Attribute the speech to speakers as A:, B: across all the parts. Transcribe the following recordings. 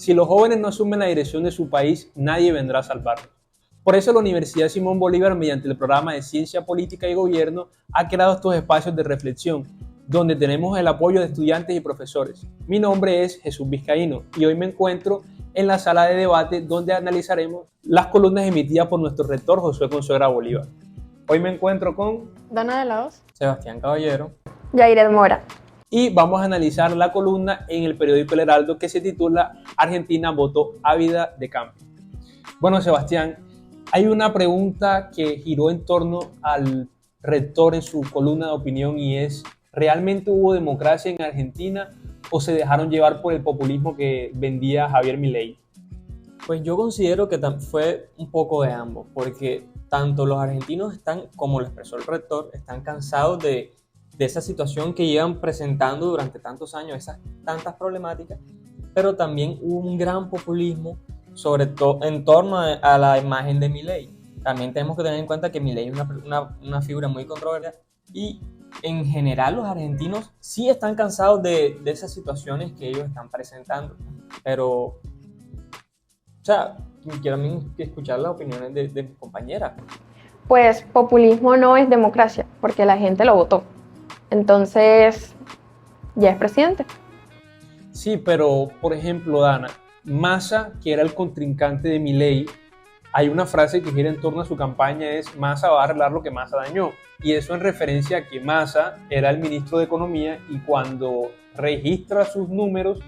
A: Si los jóvenes no asumen la dirección de su país, nadie vendrá a salvarlos. Por eso la Universidad Simón Bolívar, mediante el programa de Ciencia Política y Gobierno, ha creado estos espacios de reflexión, donde tenemos el apoyo de estudiantes y profesores. Mi nombre es Jesús Vizcaíno y hoy me encuentro en la sala de debate donde analizaremos las columnas emitidas por nuestro rector Josué Consuegra Bolívar. Hoy me encuentro con
B: Dana de Laos,
C: Sebastián Caballero,
D: Yairet Mora.
A: Y vamos a analizar la columna en el periódico El Heraldo que se titula Argentina votó ávida de cambio. Bueno, Sebastián, hay una pregunta que giró en torno al rector en su columna de opinión y es: ¿realmente hubo democracia en Argentina o se dejaron llevar por el populismo que vendía Javier Milei?
C: Pues yo considero que fue un poco de ambos, porque tanto los argentinos están, como lo expresó el rector, están cansados de esa situación que llevan presentando durante tantos años, esas tantas problemáticas, pero también hubo un gran populismo, sobre todo en torno a la imagen de Milei. También tenemos que tener en cuenta que Milei es una figura muy controversial y en general los argentinos sí están cansados de esas situaciones que ellos están presentando, pero, o sea, quiero también escuchar las opiniones de mis compañeras.
D: Pues populismo no es democracia, porque la gente lo votó. Entonces, ya es presidente.
A: Sí, pero, por ejemplo, Dana, Massa, que era el contrincante de Milei, hay una frase que gira en torno a su campaña, es: Massa va a arreglar lo que Massa dañó. Y eso en referencia a que Massa era el ministro de Economía y cuando registra sus números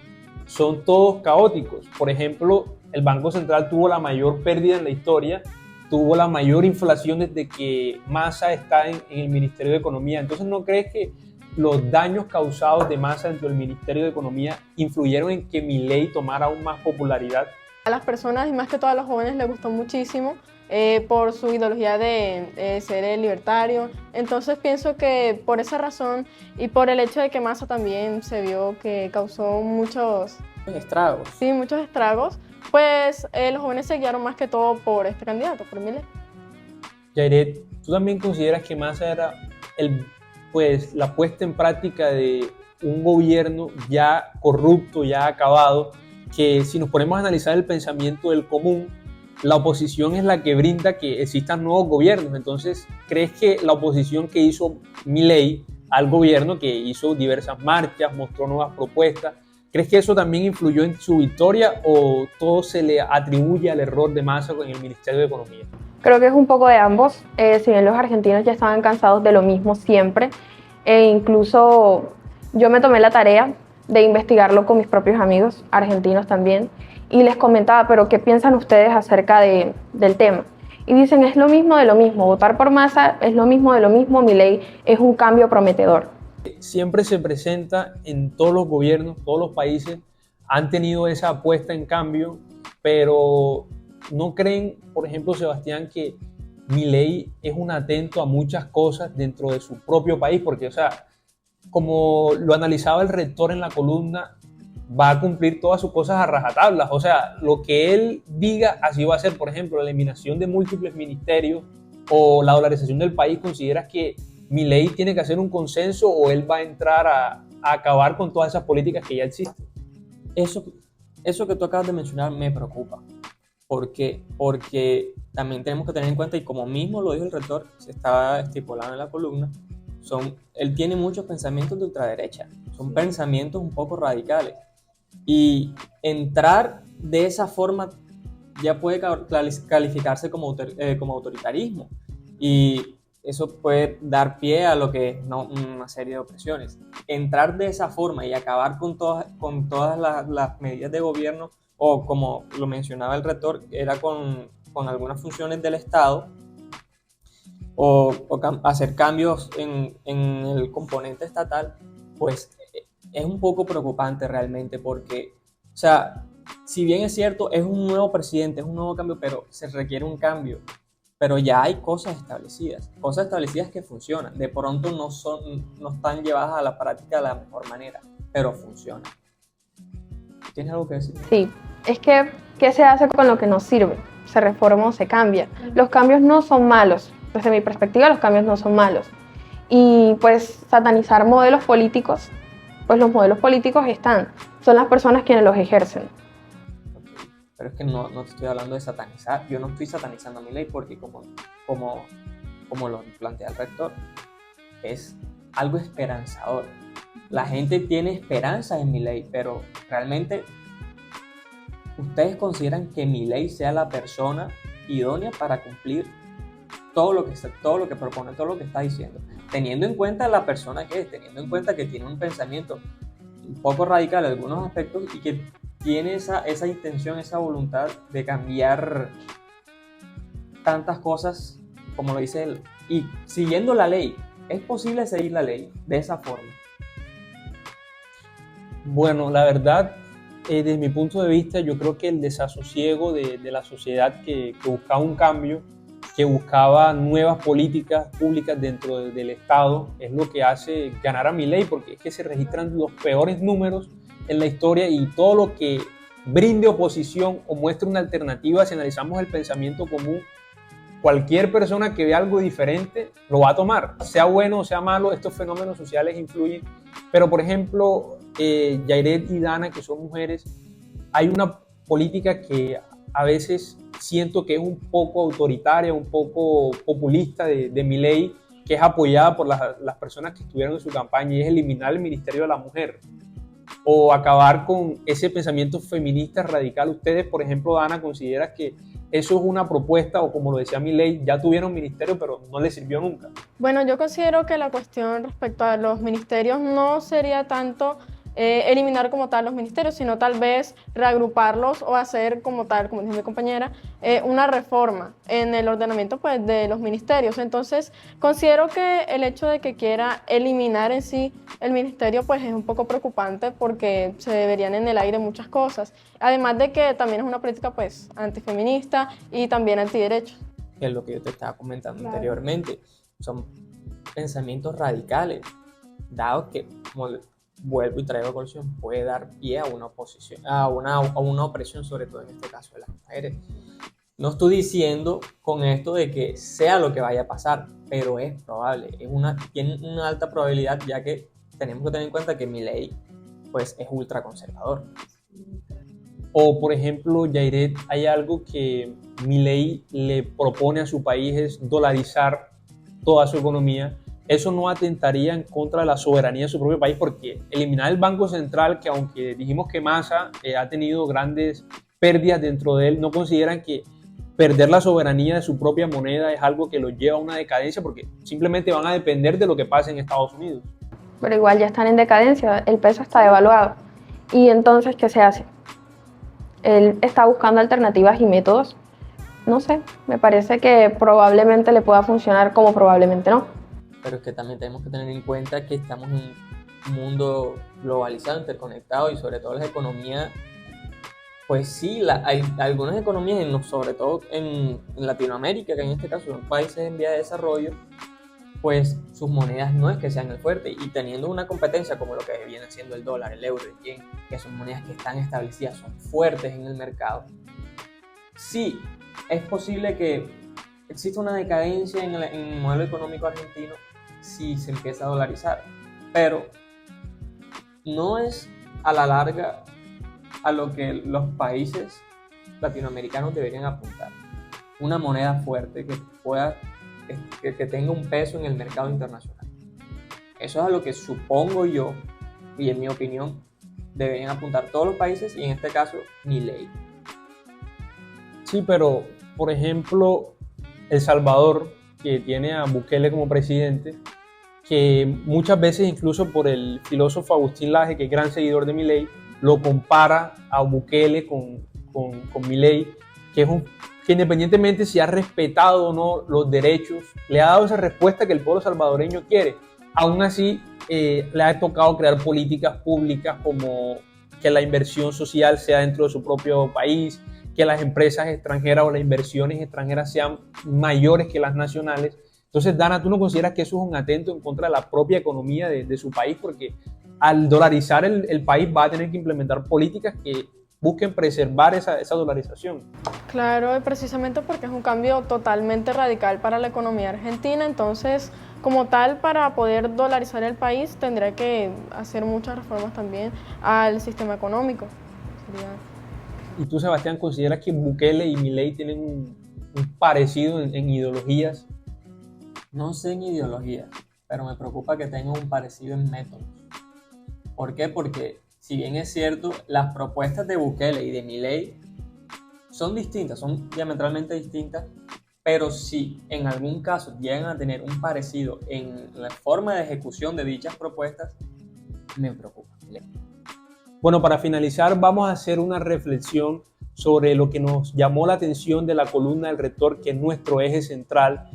A: son todos caóticos. Por ejemplo, el Banco Central tuvo la mayor pérdida en la historia, tuvo la mayor inflación desde que Massa está en el Ministerio de Economía. Entonces, ¿no crees que los daños causados de Massa dentro del Ministerio de Economía influyeron en que Milei tomara aún más popularidad?
B: a las personas y más que todo a los jóvenes les gustó muchísimo por su ideología de ser libertario. Entonces pienso que por esa razón y por el hecho de que Massa también se vio que causó muchos
C: estragos.
B: Sí, muchos estragos, pues los jóvenes se guiaron más que todo por este candidato, por Milei.
A: Yairet, ¿tú también consideras que Massa era la puesta en práctica de un gobierno ya corrupto, ya acabado, que si nos ponemos a analizar el pensamiento del común, la oposición es la que brinda que existan nuevos gobiernos? Entonces, ¿crees que la oposición que hizo Milei al gobierno, que hizo diversas marchas, mostró nuevas propuestas, ¿crees que eso también influyó en su victoria o todo se le atribuye al error de Massa en el Ministerio de Economía?
D: Creo que es un poco de ambos. Si bien los argentinos ya estaban cansados de lo mismo siempre, incluso yo me tomé la tarea de investigarlo con mis propios amigos, argentinos también, y les comentaba, pero ¿qué piensan ustedes acerca del tema? Y dicen, es lo mismo de lo mismo, votar por Massa es lo mismo de lo mismo, Milei es un cambio prometedor.
A: Siempre se presenta en todos los gobiernos, todos los países han tenido esa apuesta en cambio, pero ¿no creen, por ejemplo, Sebastián, que Milei es un atento a muchas cosas dentro de su propio país? Porque, o sea, como lo analizaba el rector en la columna, va a cumplir todas sus cosas a rajatabla. O sea, lo que él diga, así va a ser. Por ejemplo, la eliminación de múltiples ministerios o la dolarización del país. ¿Consideras que Milei tiene que hacer un consenso o él va a entrar a acabar con todas esas políticas que ya existen?
C: Eso que tú acabas de mencionar me preocupa. ¿Por qué? Porque también tenemos que tener en cuenta, y como mismo lo dijo el rector, se estaba estipulado en la columna, él tiene muchos pensamientos de ultraderecha, son pensamientos un poco radicales. Y entrar de esa forma ya puede calificarse como autoritarismo. Y eso puede dar pie a lo que es una serie de opresiones. Entrar de esa forma y acabar con todas las medidas de gobierno, o como lo mencionaba el rector, era con algunas funciones del Estado, o hacer cambios en el componente estatal, pues es un poco preocupante realmente, porque, o sea, si bien es cierto, es un nuevo presidente, es un nuevo cambio, pero se requiere un cambio. Pero ya hay cosas establecidas que funcionan. De pronto no están llevadas a la práctica de la mejor manera, pero funcionan. ¿Tienes algo que decir?
D: Sí, es que ¿qué se hace con lo que no sirve? Se reforma o se cambia. Los cambios no son malos. Desde mi perspectiva, los cambios no son malos. Y pues satanizar modelos políticos, pues los modelos políticos son las personas quienes los ejercen.
C: pero es que no te estoy hablando de satanizar. Yo no estoy satanizando a Milei porque como, como lo plantea el rector, es algo esperanzador. La gente tiene esperanza en Milei, pero realmente ustedes consideran que Milei sea la persona idónea para cumplir todo lo que propone, todo lo que está diciendo, teniendo en cuenta la persona que es, teniendo en cuenta que tiene un pensamiento un poco radical en algunos aspectos y que tiene esa intención, esa voluntad de cambiar tantas cosas como lo dice él. Y siguiendo la ley, ¿es posible seguir la ley de esa forma?
A: Bueno, la verdad, desde mi punto de vista, yo creo que el desasosiego de la sociedad que buscaba un cambio, que buscaba nuevas políticas públicas dentro del Estado, es lo que hace ganar a Milei, porque es que se registran los peores números en la historia y todo lo que brinde oposición o muestre una alternativa, si analizamos el pensamiento común, cualquier persona que vea algo diferente lo va a tomar, sea bueno o sea malo. Estos fenómenos sociales influyen, pero por ejemplo, Yairet y Dana, que son mujeres, hay una política que a veces siento que es un poco autoritaria, un poco populista de Milei, que es apoyada por las personas que estuvieron en su campaña, y es eliminar el Ministerio de la Mujer o acabar con ese pensamiento feminista radical. Ustedes, por ejemplo, Dana, ¿consideran que eso es una propuesta o, como lo decía Milei, ya tuvieron ministerio pero no les sirvió nunca?
B: Bueno, yo considero que la cuestión respecto a los ministerios no sería tanto eliminar como tal los ministerios, sino tal vez reagruparlos o hacer como tal, como dice mi compañera, una reforma en el ordenamiento pues, de los ministerios. Entonces, considero que el hecho de que quiera eliminar en sí el ministerio pues, es un poco preocupante porque se deberían en el aire muchas cosas. Además de que también es una política pues, antifeminista y también antiderechos.
C: Que es lo que yo te estaba comentando anteriormente. Son pensamientos radicales, dado que, como vuelvo y traigo a colación, puede dar pie a una oposición, a una opresión, sobre todo en este caso de las mujeres. No estoy diciendo con esto de que sea lo que vaya a pasar, pero es probable, tiene una alta probabilidad, ya que tenemos que tener en cuenta que Milei pues, es ultraconservador.
A: O, por ejemplo, Yairet, hay algo que Milei le propone a su país, es dolarizar toda su economía. Eso no atentaría en contra de la soberanía de su propio país, porque eliminar el Banco Central, que aunque dijimos que Massa ha tenido grandes pérdidas dentro de él, no consideran que perder la soberanía de su propia moneda es algo que los lleva a una decadencia, porque simplemente van a depender de lo que pase en Estados Unidos.
D: Pero igual ya están en decadencia, el peso está devaluado. Y entonces, ¿qué se hace? Él está buscando alternativas y métodos. No sé, me parece que probablemente le pueda funcionar como probablemente no.
C: Pero es que también tenemos que tener en cuenta que estamos en un mundo globalizado, interconectado, y sobre todo las economías, pues sí, hay algunas economías, sobre todo en Latinoamérica, que en este caso son países en vía de desarrollo, pues sus monedas no es que sean el fuerte, y teniendo una competencia como lo que viene siendo el dólar, el euro, el yen, que son monedas que están establecidas, son fuertes en el mercado, sí, es posible que exista una decadencia en el modelo económico argentino si se empieza a dolarizar, pero no es a la larga a lo que los países latinoamericanos deberían apuntar. Una moneda fuerte que tenga un peso en el mercado internacional. Eso es a lo que supongo yo, y en mi opinión, deberían apuntar todos los países, y en este caso, Milei.
A: Sí, pero, por ejemplo, El Salvador, que tiene a Bukele como presidente, que muchas veces, incluso por el filósofo Agustín Laje, que es gran seguidor de Milei, lo compara a Bukele con Milei, que independientemente si ha respetado o no los derechos, le ha dado esa respuesta que el pueblo salvadoreño quiere. Aún así, le ha tocado crear políticas públicas como que la inversión social sea dentro de su propio país, que las empresas extranjeras o las inversiones extranjeras sean mayores que las nacionales. Entonces, Dana, ¿tú no consideras que eso es un atento en contra de la propia economía de su país? Porque al dolarizar el país va a tener que implementar políticas que busquen preservar esa dolarización.
B: Claro, precisamente porque es un cambio totalmente radical para la economía argentina. Entonces, como tal, para poder dolarizar el país tendría que hacer muchas reformas también al sistema económico.
A: ¿Y tú, Sebastián, consideras que Bukele y Milei tienen un parecido en ideologías?
C: No sé en ideología, pero me preocupa que tengan un parecido en métodos. ¿Por qué? Porque si bien es cierto, las propuestas de Bukele y de Milei son distintas, son diametralmente distintas, pero si en algún caso llegan a tener un parecido en la forma de ejecución de dichas propuestas, me preocupa.
A: Bueno, para finalizar, vamos a hacer una reflexión sobre lo que nos llamó la atención de la columna del rector, que es nuestro eje central.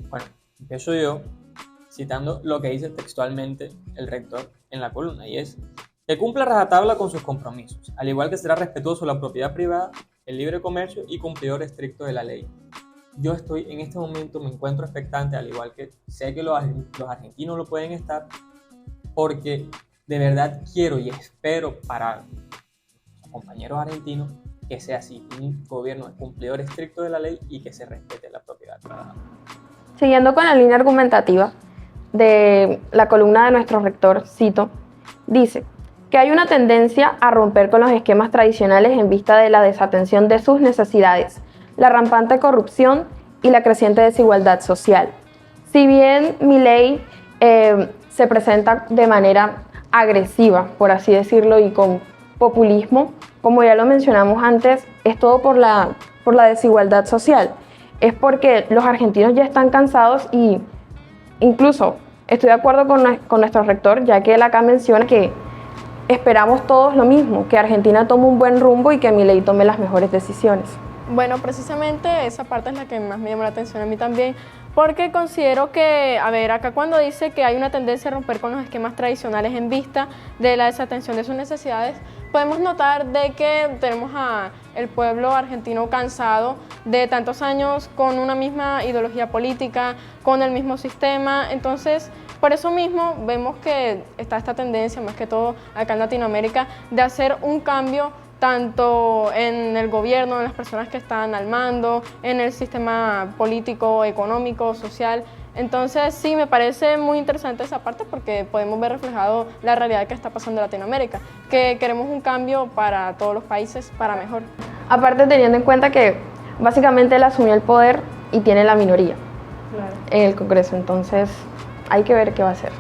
C: Bueno, empiezo yo citando lo que dice textualmente el rector en la columna, y es que cumpla rajatabla con sus compromisos, al igual que será respetuoso de la propiedad privada, el libre comercio y cumplidor estricto de la ley. Yo estoy en este momento, me encuentro expectante, al igual que sé que los argentinos lo pueden estar, porque de verdad quiero y espero para los compañeros argentinos que sea así, un gobierno cumplidor estricto de la ley y que se respete la propiedad privada.
D: Siguiendo con la línea argumentativa de la columna de nuestro rector, cito, dice que hay una tendencia a romper con los esquemas tradicionales en vista de la desatención de sus necesidades, la rampante corrupción y la creciente desigualdad social. Si bien Milei se presenta de manera agresiva, por así decirlo, y con populismo, como ya lo mencionamos antes, es todo por la desigualdad social. Es porque los argentinos ya están cansados y incluso estoy de acuerdo con nuestro rector, ya que él acá menciona que esperamos todos lo mismo, que Argentina tome un buen rumbo y que Milei tome las mejores decisiones.
B: Bueno, precisamente esa parte es la que más me llamó la atención a mí también, porque considero que, a ver, acá cuando dice que hay una tendencia a romper con los esquemas tradicionales en vista de la desatención de sus necesidades, podemos notar de que tenemos a el pueblo argentino cansado de tantos años con una misma ideología política, con el mismo sistema. Entonces, por eso mismo vemos que está esta tendencia, más que todo acá en Latinoamérica, de hacer un cambio tanto en el gobierno, en las personas que están al mando, en el sistema político, económico, social. Entonces sí, me parece muy interesante esa parte porque podemos ver reflejado la realidad que está pasando en Latinoamérica, que queremos un cambio para todos los países, para mejor.
D: Aparte, teniendo en cuenta que básicamente él asumió el poder y tiene la minoría en el Congreso, entonces hay que ver qué va a hacer.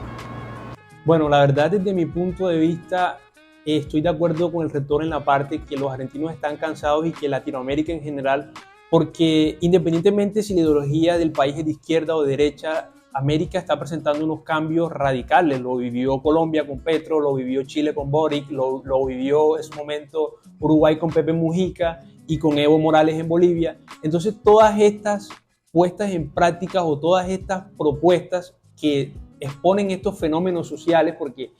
A: Bueno, la verdad, desde mi punto de vista, estoy de acuerdo con el rector en la parte que los argentinos están cansados y que Latinoamérica en general, porque independientemente si la ideología del país es de izquierda o de derecha, América está presentando unos cambios radicales. Lo vivió Colombia con Petro, lo vivió Chile con Boric, lo vivió en su momento Uruguay con Pepe Mujica y con Evo Morales en Bolivia. Entonces todas estas puestas en práctica o todas estas propuestas que exponen estos fenómenos sociales, porque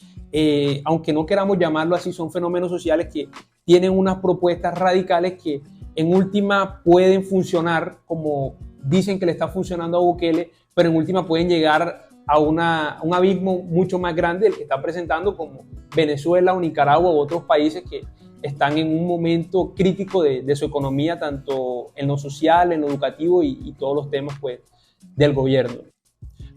A: aunque no queramos llamarlo así, son fenómenos sociales que tienen unas propuestas radicales que en última pueden funcionar como dicen que le está funcionando a Bukele, pero en última pueden llegar a un abismo mucho más grande del que está presentando, como Venezuela o Nicaragua u otros países que están en un momento crítico de su economía, tanto en lo social, en lo educativo y todos los temas pues, del gobierno.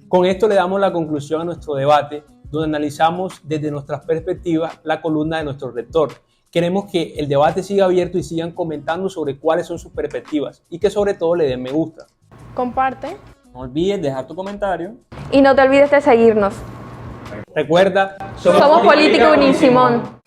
A: Con esto le damos la conclusión a nuestro debate, donde analizamos desde nuestras perspectivas la columna de nuestro rector. Queremos que el debate siga abierto y sigan comentando sobre cuáles son sus perspectivas y que sobre todo le den me gusta.
B: Comparte.
C: No olvides dejar tu comentario.
D: Y no te olvides de seguirnos.
A: Recuerda,
D: Somos Política Unisimón.